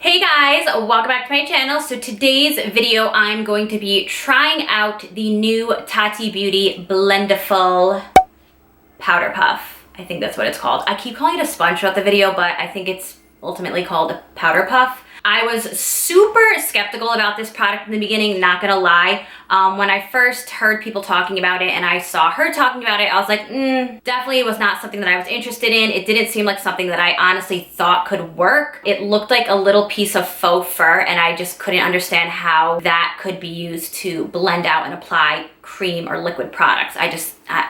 Hey guys, welcome back to my channel. So today's video, I'm going to be trying out the new Tati Beauty Blendiful Powder Puff. I think that's what it's called. I keep calling it a sponge throughout the video, but I think it's ultimately called a powder puff. I was super skeptical about this product in the beginning, not gonna lie. When I first heard people talking about it and I saw her talking about it, I was like, definitely was not something that I was interested in. It didn't seem like something that I honestly thought could work. It looked like a little piece of faux fur and I just couldn't understand how that could be used to blend out and apply cream or liquid products. I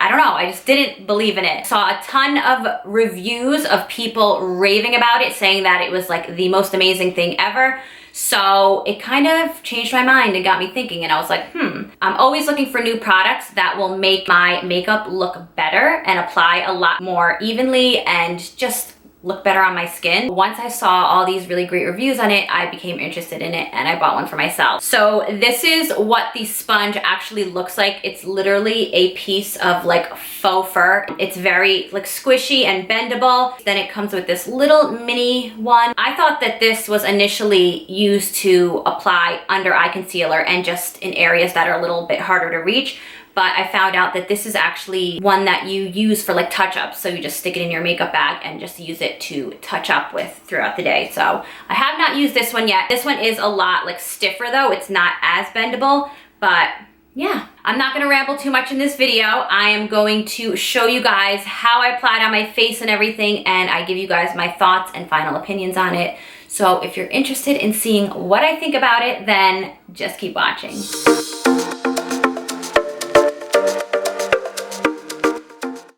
don't know, I just didn't believe in it. Saw a ton of reviews of people raving about it, saying that it was like the most amazing thing ever. So it kind of changed my mind and got me thinking, and I was like, I'm always looking for new products that will make my makeup look better and apply a lot more evenly and just look better on my skin. Once I saw all these really great reviews on it, I became interested in it and I bought one for myself. So this is what the sponge actually looks like. It's literally a piece of like faux fur. It's very like squishy and bendable. Then it comes with this little mini one. I thought that this was initially used to apply under eye concealer and just in areas that are a little bit harder to reach. But I found out that this is actually one that you use for like touch-ups. So you just stick it in your makeup bag and just use it to touch up with throughout the day. So I have not used this one yet. This one is a lot like stiffer though. It's not as bendable, but yeah. I'm not gonna ramble too much in this video. I am going to show you guys how I applied on my face and everything, and I give you guys my thoughts and final opinions on it. So if you're interested in seeing what I think about it, then just keep watching.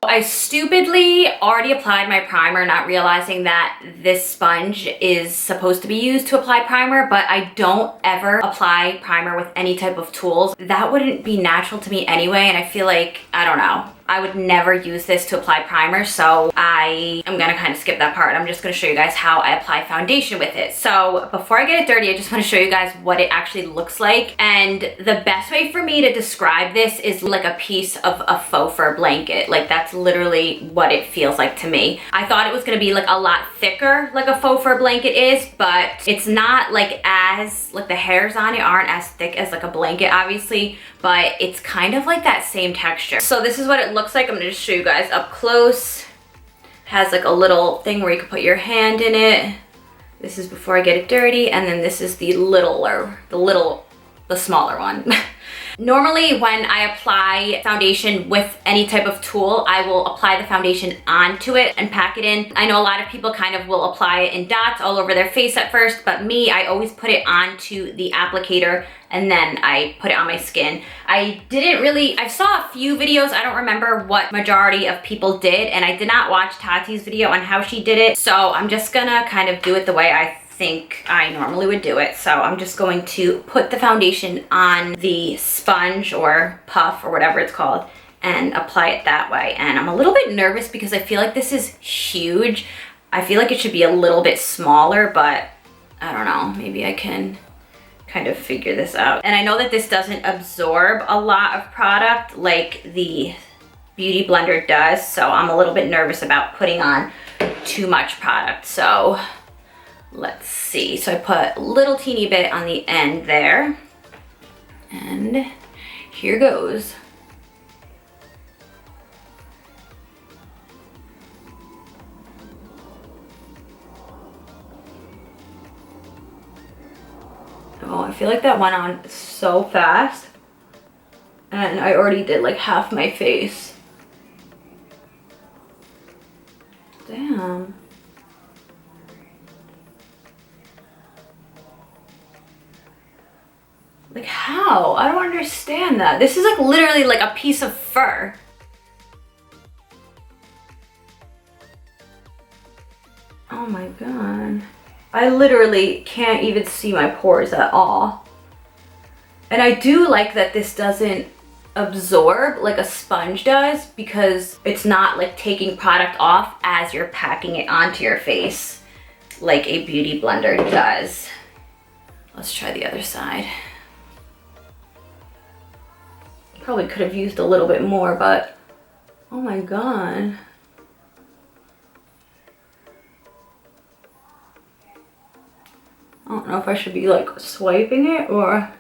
I stupidly already applied my primer, not realizing that this sponge is supposed to be used to apply primer, but I don't ever apply primer with any type of tools. That wouldn't be natural to me anyway, and I feel like, I don't know, I would never use this to apply primer, so I am gonna kind of skip that part. I'm just gonna show you guys how I apply foundation with it. So before I get it dirty, I just wanna show you guys what it actually looks like. And the best way for me to describe this is like a piece of a faux fur blanket. Like that's literally what it feels like to me. I thought it was gonna be like a lot thicker like a faux fur blanket is, but it's not like as, like the hairs on it aren't as thick as like a blanket obviously, but it's kind of like that same texture. So this is what it looks like. I'm gonna just show you guys up close. It has like a little thing where you can put your hand in it. This is before I get it dirty, and then this is the smaller one. Normally when I apply foundation with any type of tool, I will apply the foundation onto it and pack it in. I know a lot of people kind of will apply it in dots all over their face at first, but me, I always put it onto the applicator and then I put it on my skin. I saw a few videos, I don't remember what majority of people did, and I did not watch Tati's video on how she did it, so I'm just gonna kind of do it the way I think I normally would do it. So I'm just going to put the foundation on the sponge or puff or whatever it's called and apply it that way. And I'm a little bit nervous because I feel like this is huge. I feel like it should be a little bit smaller, but I don't know, maybe I can kind of figure this out. And I know that this doesn't absorb a lot of product like the Beauty Blender does, so I'm a little bit nervous about putting on too much product. So let's see. So I put a little teeny bit on the end there. And here goes. Oh, I feel like that went on so fast. And I already did like half my face. Damn. Like how? I don't understand that. This is like literally like a piece of fur. Oh my god. I literally can't even see my pores at all. And I do like that this doesn't absorb like a sponge does, because it's not like taking product off as you're packing it onto your face like a beauty blender does. Let's try the other side. Probably could have used a little bit more, but oh my god. don't know if I should be like swiping it or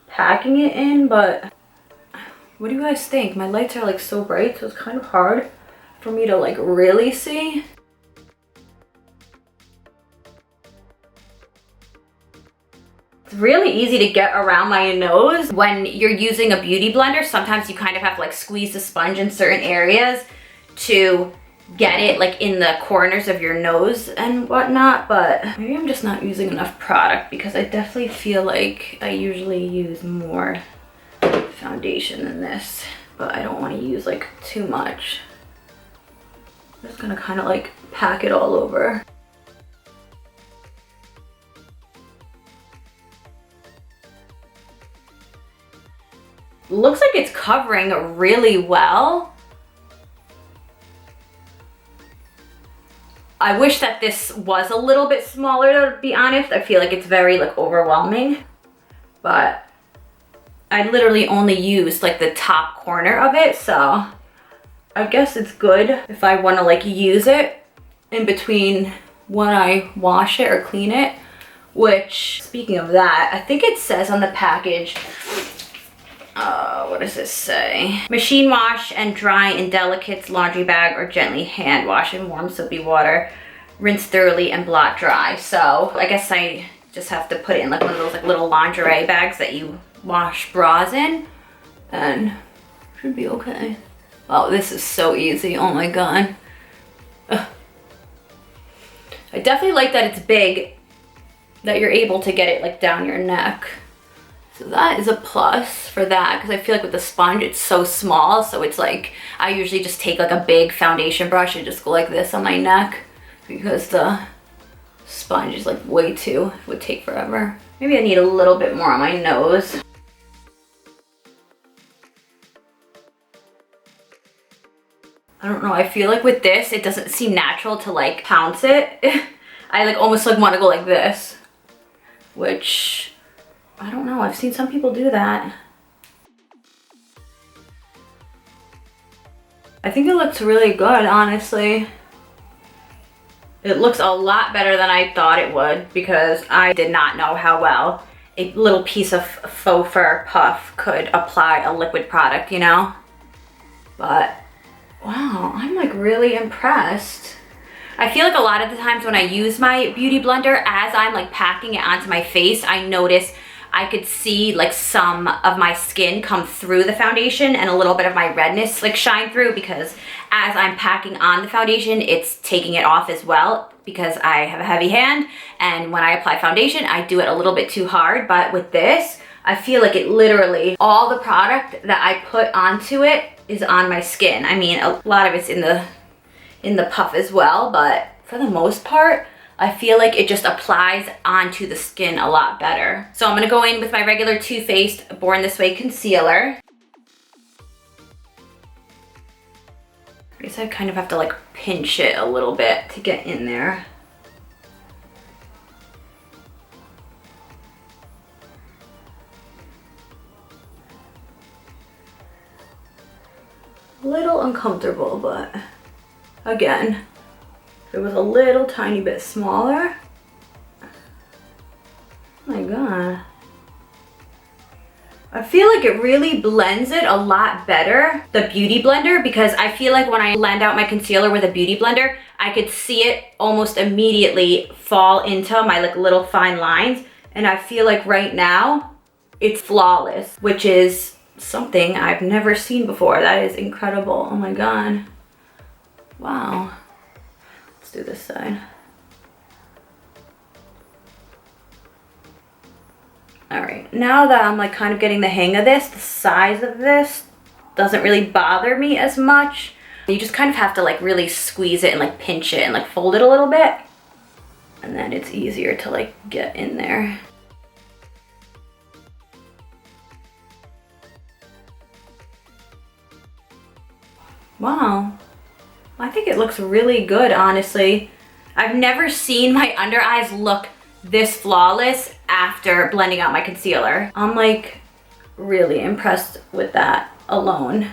packing it in, but what do you guys think? My lights are like so bright, so it's kind of hard for me to like really see. It's really easy to get around my nose. When you're using a beauty blender, sometimes you kind of have to like squeeze the sponge in certain areas to get it like in the corners of your nose and whatnot, but maybe I'm just not using enough product because I definitely feel like I usually use more foundation than this, but I don't want to use like too much. I'm just gonna kind of like pack it all over. Looks like it's covering really well. I wish that this was a little bit smaller, to be honest. I feel like it's very like overwhelming, but I literally only used like the top corner of it, so I guess it's good if I want to like use it in between when I wash it or clean it, which, speaking of that, I think it says on the package, what does this say? Machine wash and dry in delicates laundry bag or gently hand wash in warm soapy water. Rinse thoroughly and blot dry. So I guess I just have to put it in like one of those like little lingerie bags that you wash bras in, and should be okay. Oh, this is so easy. Oh my god. Ugh. I definitely like that it's big, that you're able to get it like down your neck. So that is a plus for that, because I feel like with the sponge it's so small, so it's like I usually just take like a big foundation brush and just go like this on my neck, because the sponge is like way too, it would take forever. Maybe I need a little bit more on my nose. I don't know, I feel like with this it doesn't seem natural to like pounce it. I like almost like want to go like this, which I don't know, I've seen some people do that. I think it looks really good, honestly. It looks a lot better than I thought it would, because I did not know how well a little piece of faux fur puff could apply a liquid product, you know? But wow, I'm like really impressed. I feel like a lot of the times when I use my beauty blender, as I'm like packing it onto my face, I notice I could see like some of my skin come through the foundation and a little bit of my redness like shine through, because as I'm packing on the foundation, it's taking it off as well, because I have a heavy hand, and when I apply foundation, I do it a little bit too hard. But with this, I feel like it literally, all the product that I put onto it is on my skin. I mean, a lot of it's in the puff as well, but for the most part, I feel like it just applies onto the skin a lot better. So I'm gonna go in with my regular Too Faced Born This Way concealer. I guess I kind of have to like pinch it a little bit to get in there. A little uncomfortable, but again, if it was a little tiny bit smaller. Oh my god. I feel like it really blends it a lot better, the beauty blender, because I feel like when I blend out my concealer with a beauty blender, I could see it almost immediately fall into my like little fine lines. And I feel like right now it's flawless, which is something I've never seen before. That is incredible. Oh my god. Wow. Let's do this side. All right, now that I'm like kind of getting the hang of this, the size of this doesn't really bother me as much. You just kind of have to like really squeeze it and like pinch it and like fold it a little bit, and then it's easier to like get in there. Wow. I think it looks really good, honestly. I've never seen my under eyes look this flawless after blending out my concealer. I'm like really impressed with that alone.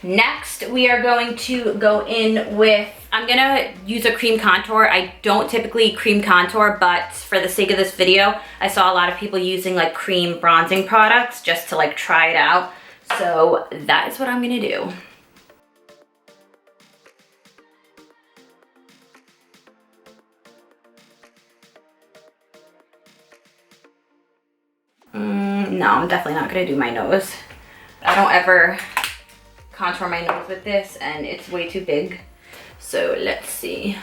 Next, we are going to go in with I'm gonna use a cream contour. I don't typically cream contour, but for the sake of this video, I saw a lot of people using like cream bronzing products just to like try it out. So that is what I'm gonna do. No, I'm definitely not gonna do my nose. I don't ever contour my nose with this and it's way too big. So let's see.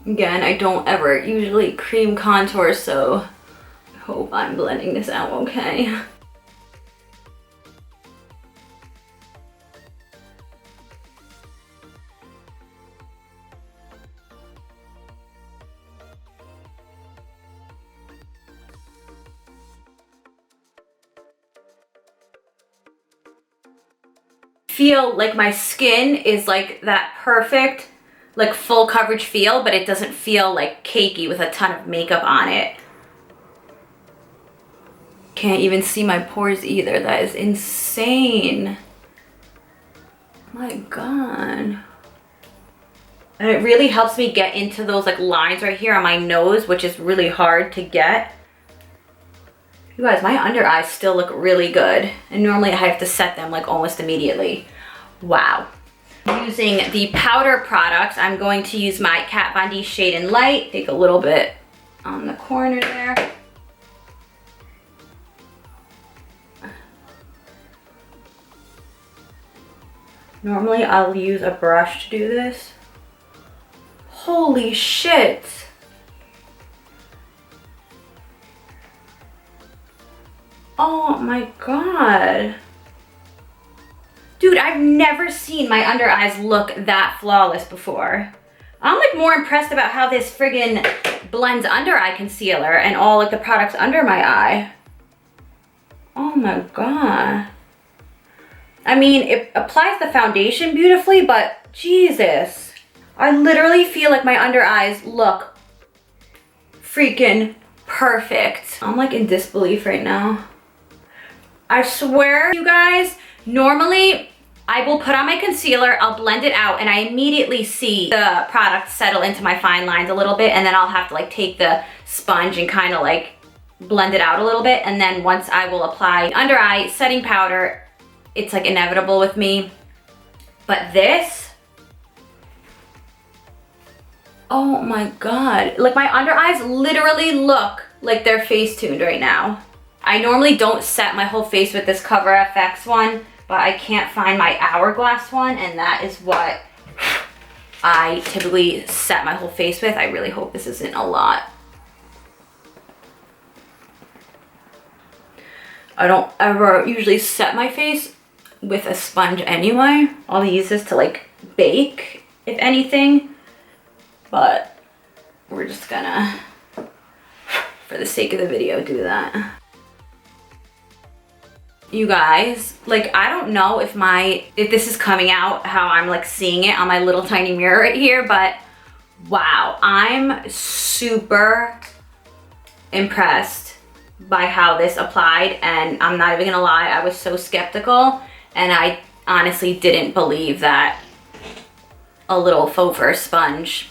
Again, I don't ever usually cream contour, so I hope I'm blending this out okay. Feel like my skin is like that perfect, like full coverage feel, but it doesn't feel like cakey with a ton of makeup on it. Can't even see my pores either. That is insane. My God. And it really helps me get into those like lines right here on my nose, which is really hard to get. You guys, my under eyes still look really good. And normally I have to set them like almost immediately. Wow. Using the powder products, I'm going to use my Kat Von D Shade and Light. Take a little bit on the corner there. Normally I'll use a brush to do this. Holy shit. Oh my God. Dude, I've never seen my under eyes look that flawless before. I'm like more impressed about how this friggin' blends under eye concealer and all like the products under my eye. Oh my God. I mean, it applies the foundation beautifully, but Jesus. I literally feel like my under eyes look freaking perfect. I'm like in disbelief right now. I swear, you guys, normally I will put on my concealer, I'll blend it out, and I immediately see the product settle into my fine lines a little bit, and then I'll have to like take the sponge and kind of like blend it out a little bit, and then once I will apply under eye setting powder, it's like inevitable with me. But this, oh my God, like my under eyes literally look like they're face-tuned right now. I normally don't set my whole face with this Cover FX one, but I can't find my Hourglass one, and that is what I typically set my whole face with. I really hope this isn't a lot. I don't ever usually set my face with a sponge anyway. I'll use this to like bake, if anything, but we're just gonna, for the sake of the video, do that. You guys, like, I don't know if this is coming out how I'm like seeing it on my little tiny mirror right here, but wow, I'm super impressed by how this applied, and I'm not even gonna lie, I was so skeptical, and I honestly didn't believe that a little faux fur sponge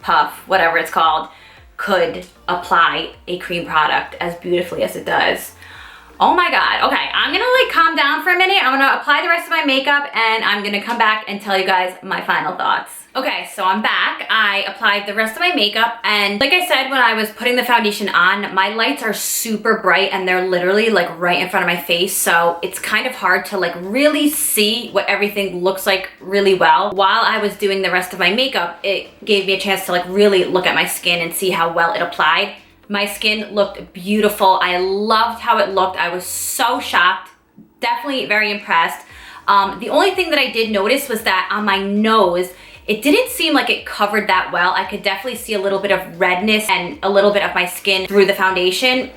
puff, whatever it's called, could apply a cream product as beautifully as it does. Oh my God. Okay, I'm gonna like calm down for a minute. I'm gonna apply the rest of my makeup and I'm gonna come back and tell you guys my final thoughts. Okay, so I'm back. I applied the rest of my makeup, and like I said when I was putting the foundation on, my lights are super bright and they're literally like right in front of my face, so it's kind of hard to like really see what everything looks like really well. While I was doing the rest of my makeup, it gave me a chance to like really look at my skin and see how well it applied. My skin looked beautiful. I loved how it looked. I was so shocked, definitely very impressed. The only thing that I did notice was that on my nose, it didn't seem like it covered that well. I could definitely see a little bit of redness and a little bit of my skin through the foundation.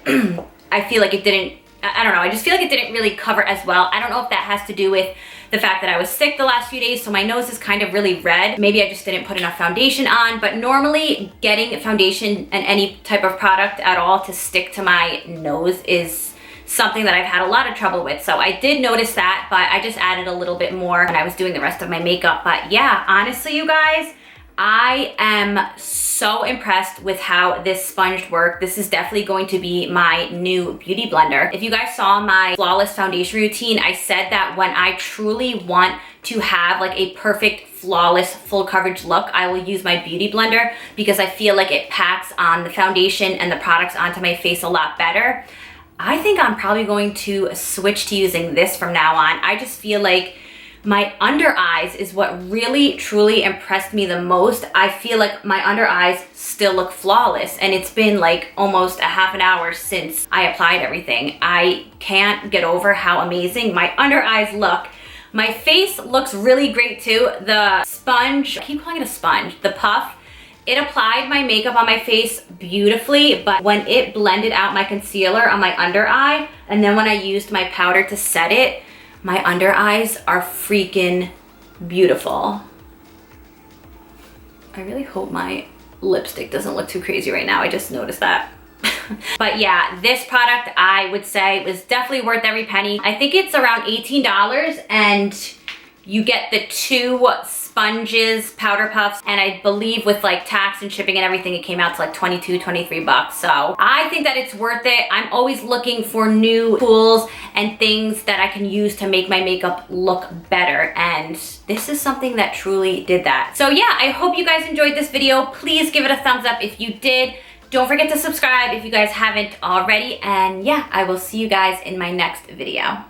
I feel like it didn't, I don't know, I just feel like it didn't really cover as well. I don't know if that has to do with the fact that I was sick the last few days, so my nose is kind of really red. Maybe I just didn't put enough foundation on, but normally getting foundation and any type of product at all to stick to my nose is something that I've had a lot of trouble with. So I did notice that, but I just added a little bit more when I was doing the rest of my makeup. But yeah, honestly, you guys, I am so impressed with how this sponge worked. This is definitely going to be my new beauty blender. If you guys saw my flawless foundation routine, I said that when I truly want to have like a perfect, flawless, full coverage look, I will use my beauty blender because I feel like it packs on the foundation and the products onto my face a lot better. I think I'm probably going to switch to using this from now on. I just feel like my under eyes is what really truly impressed me the most. I feel like my under eyes still look flawless, and it's been like almost a half an hour since I applied everything. I can't get over how amazing my under eyes look. My face looks really great too. The sponge, I keep calling it a sponge, the puff, it applied my makeup on my face beautifully, but when it blended out my concealer on my under eye, and then when I used my powder to set it, my under eyes are freaking beautiful. I really hope my lipstick doesn't look too crazy right now. I just noticed that. But yeah, this product I would say was definitely worth every penny. I think it's around $18 and you get the 2 sponges, powder puffs, and I believe with like tax and shipping and everything, it came out to like 22, 23 bucks. So I think that it's worth it. I'm always looking for new tools and things that I can use to make my makeup look better. And this is something that truly did that. So yeah, I hope you guys enjoyed this video. Please give it a thumbs up if you did. Don't forget to subscribe if you guys haven't already. And yeah, I will see you guys in my next video.